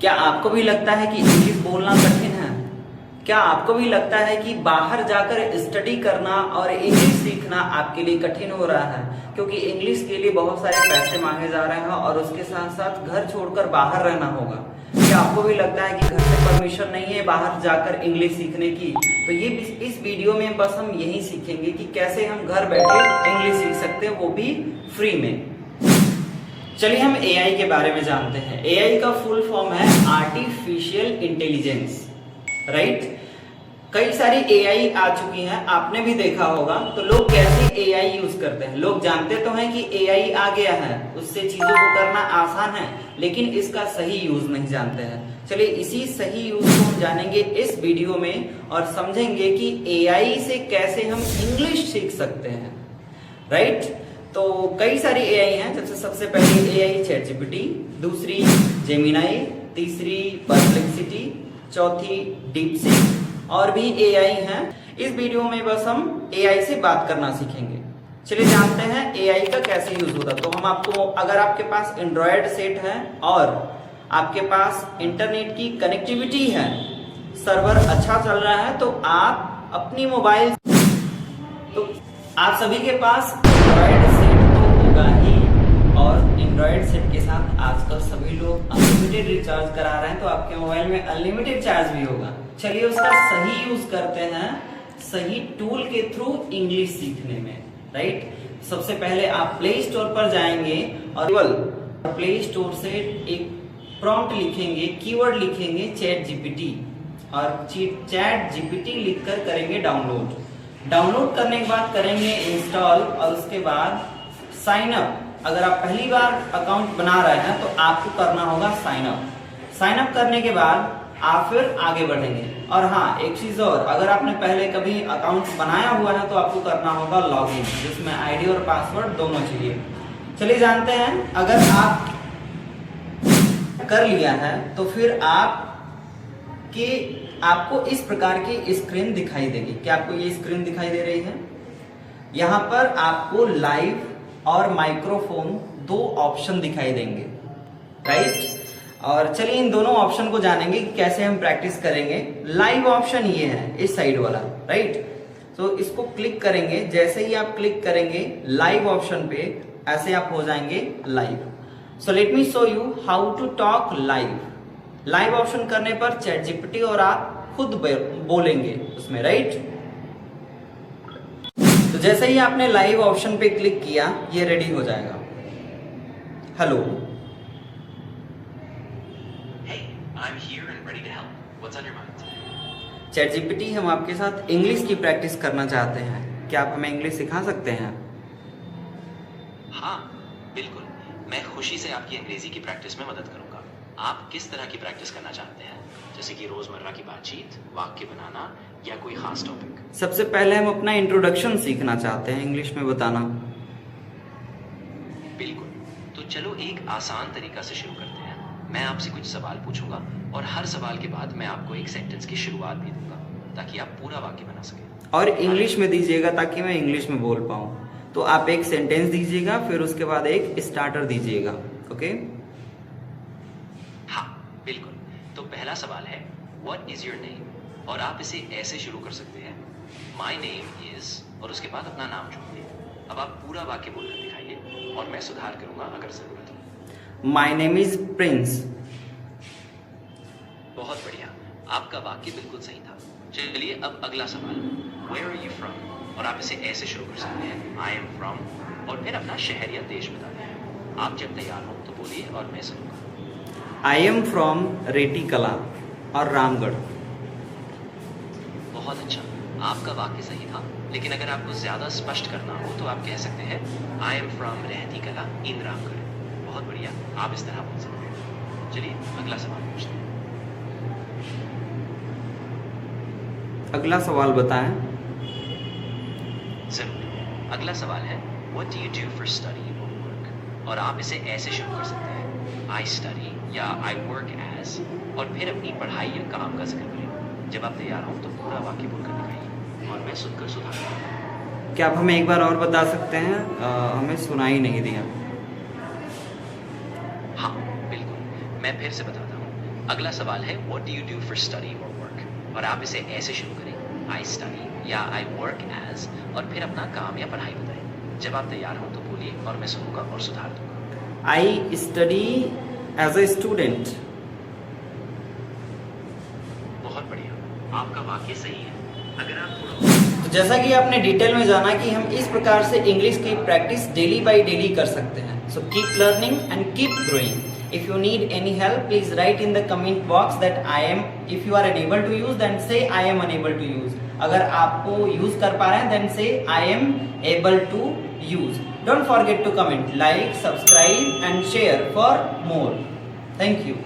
क्या आपको भी लगता है कि इंग्लिश बोलना कठिन है? क्या आपको भी लगता है कि बाहर जाकर स्टडी करना और इंग्लिश सीखना आपके लिए कठिन हो रहा है? क्योंकि इंग्लिश के लिए बहुत सारे पैसे मांगे जा रहे हैं और उसके साथ साथ घर छोड़कर बाहर रहना होगा। क्या आपको भी लगता है कि घर से परमिशन नहीं है बाहर जाकर इंग्लिश सीखने की? तो ये इस वीडियो में बस हम यही सीखेंगे कि कैसे हम घर बैठे इंग्लिश सीख सकते हैं, वो भी फ्री में। चलिए हम एआई के बारे में जानते हैं। एआई का फुल फॉर्म है आर्टिफिशियल इंटेलिजेंस, राइट। कई सारी एआई आ चुकी हैं, आपने भी देखा होगा। तो लोग कैसे एआई यूज करते हैं? लोग जानते तो हैं कि एआई आ गया है, उससे चीजों को करना आसान है, लेकिन इसका सही यूज नहीं जानते हैं। चलिए इसी सही यूज को हम जानेंगे इस वीडियो में और समझेंगे कि एआई से कैसे हम इंग्लिश सीख सकते हैं, राइट। तो कई सारी एआई हैं, जैसे सबसे पहले एआई चैट जीपीटी, दूसरी जेमिनाई, तीसरी परप्लेक्सिटी, चौथी डीपसीक और भी एआई हैं। इस वीडियो में बस हम एआई से बात करना सीखेंगे। चलिए जानते हैं एआई का कैसे यूज होता है। तो हम आपको, अगर आपके पास एंड्रॉयड सेट है और आपके पास इंटरनेट की कनेक्टिविटी है, सर्वर अच्छा चल रहा है, तो आप अपनी मोबाइल, तो आप सभी के पास एंड्रॉयड सेट तो होगा ही, और एंड्रॉयड सेट के साथ आजकल सभी लोग अनलिमिटेड रिचार्ज करा रहे हैं, तो आपके मोबाइल में अनलिमिटेड चार्ज भी होगा। चलिए उसका सही यूज करते हैं सही टूल के थ्रू इंग्लिश सीखने में, राइट। सबसे पहले आप प्ले स्टोर पर जाएंगे और केवल प्ले स्टोर से एक प्रॉम्प्ट लिखेंगे, कीवर्ड लिखेंगे चैट जीपीटी, और चैट जीपीटी लिखकर करेंगे डाउनलोड। डाउनलोड करने के बाद करेंगे इंस्टॉल, और उसके बाद साइन अप। अगर आप पहली बार अकाउंट बना रहे हैं तो आपको करना होगा साइन अप। साइन अप करने के बाद आप फिर आगे बढ़ेंगे। और हाँ, एक चीज और, अगर आपने पहले कभी अकाउंट बनाया हुआ है तो आपको करना होगा लॉगिन, जिसमें आईडी और पासवर्ड दोनों चाहिए। चलिए जानते हैं, अगर आप कर लिया है तो फिर आपको इस प्रकार की स्क्रीन दिखाई देगी। क्या आपको ये स्क्रीन दिखाई दे रही है? यहाँ पर आपको लाइव और माइक्रोफोन दो ऑप्शन दिखाई देंगे, राइट। और चलिए इन दोनों ऑप्शन को जानेंगे कि कैसे हम प्रैक्टिस करेंगे। लाइव ऑप्शन ये है, इस साइड वाला, राइट। तो इसको क्लिक करेंगे। जैसे ही आप क्लिक करेंगे लाइव ऑप्शन पे, ऐसे आप हो जाएंगे live. So let me show you how to talk live. Live option करने पर चैट जीपीटी और आप खुद बोलेंगे उसमें, राइट। तो जैसे ही आपने लाइव ऑप्शन पे क्लिक किया, ये रेडी हो जाएगा। हेलो, चैट जीपीटी, हम आपके साथ इंग्लिश की प्रैक्टिस करना चाहते हैं, क्या आप हमें इंग्लिश सिखा सकते हैं? हाँ बिल्कुल, मैं खुशी से आपकी अंग्रेजी की प्रैक्टिस में मदद करूंगा। आप किस तरह की प्रैक्टिस करना चाहते हैं, जैसे कि रोजमर्रा की बातचीत, वाक्य बनाना, या कोई खास टॉपिक? सबसे पहले हम अपना इंट्रोडक्शन सीखना चाहते हैं, इंग्लिश में बताना। बिल्कुल, तो चलो एक आसान तरीका से शुरू करते हैं। मैं आपसे कुछ सवाल पूछूंगा और हर सवाल के बाद मैं आपको एक सेंटेंस की शुरुआत भी दूंगा, ताकि आप पूरा वाक्य बना सकें। और इंग्लिश में दीजिएगा ताकि मैं इंग्लिश में बोल पाऊं। तो आप एक सेंटेंस दीजिएगा, फिर उसके बाद एक स्टार्टर दीजिएगा, ओके? हाँ बिल्कुल। तो पहला सवाल है, व्हाट इज योर नेम? और आप इसे ऐसे शुरू कर सकते हैं, माई नेम इज, और उसके बाद अपना नाम जोड़िए। अब आप पूरा वाक्य बोलकर दिखाइए और मैं सुधार करूंगा अगर जरूरत हो। My name is Prince. बहुत बढ़िया, आपका वाक्य बिल्कुल सही था। चलिए अब अगला सवाल, वेयर आर यू फ्रॉम? और आप इसे ऐसे शुरू कर सकते हैं, आई एम फ्रॉम, और फिर अपना शहर या देश बता दें। आप जब तैयार हो तो बोलिए और मैं सुनूंगा। आई एम फ्रॉम रेटिकला और रामगढ़। बहुत अच्छा, आपका वाक्य सही था, लेकिन अगर आपको ज्यादा स्पष्ट करना हो तो आप कह सकते हैं, आई एम फ्रॉम रेहतीकला इन रामगढ़। बहुत बढ़िया, आप इस तरह बोल सकते हैं। चलिए अगला सवाल पूछते हैं। अगला सवाल बताएं। जरूर, अगला सवाल है, what do you do for study और वर्क? और आप इसे ऐसे शुरू कर सकते हैं, आई स्टडी या आई वर्क एज, और फिर अपनी पढ़ाई या काम का जिक्र करें। जब आप तैयार हो तो पूरा वाक्य बोलकर दिखाइए और मैं सुनकर सुधार करूंगा। क्या आप हमें एक बार और बता सकते हैं? हमें सुनाई नहीं दिया। हाँ बिल्कुल, मैं फिर से बताता हूँ। अगला सवाल है what do you do for study और वर्क, और आप इसे ऐसे शुरू करें आई स्टडी या आई वर्क एज, और फिर अपना काम या पढ़ाई बताएं। जब आप तैयार हो तो बोलिए और मैं सुनूंगा और सुधार दूंगा। I study as a student. बहुत बढ़िया, आपका वाक्य सही है। अगर आप थोड़ा तो जैसा कि आपने डिटेल में जाना कि हम इस प्रकार से इंग्लिश की प्रैक्टिस डेली बाय डेली कर सकते हैं। So keep learning and keep growing. If you need any help, please write in the comment box that I am. If you are unable to use, then say I am unable to use. अगर आपको use कर पा रहे हैं, then say I am able to use. Don't forget to comment, like, subscribe and share for more. Thank you.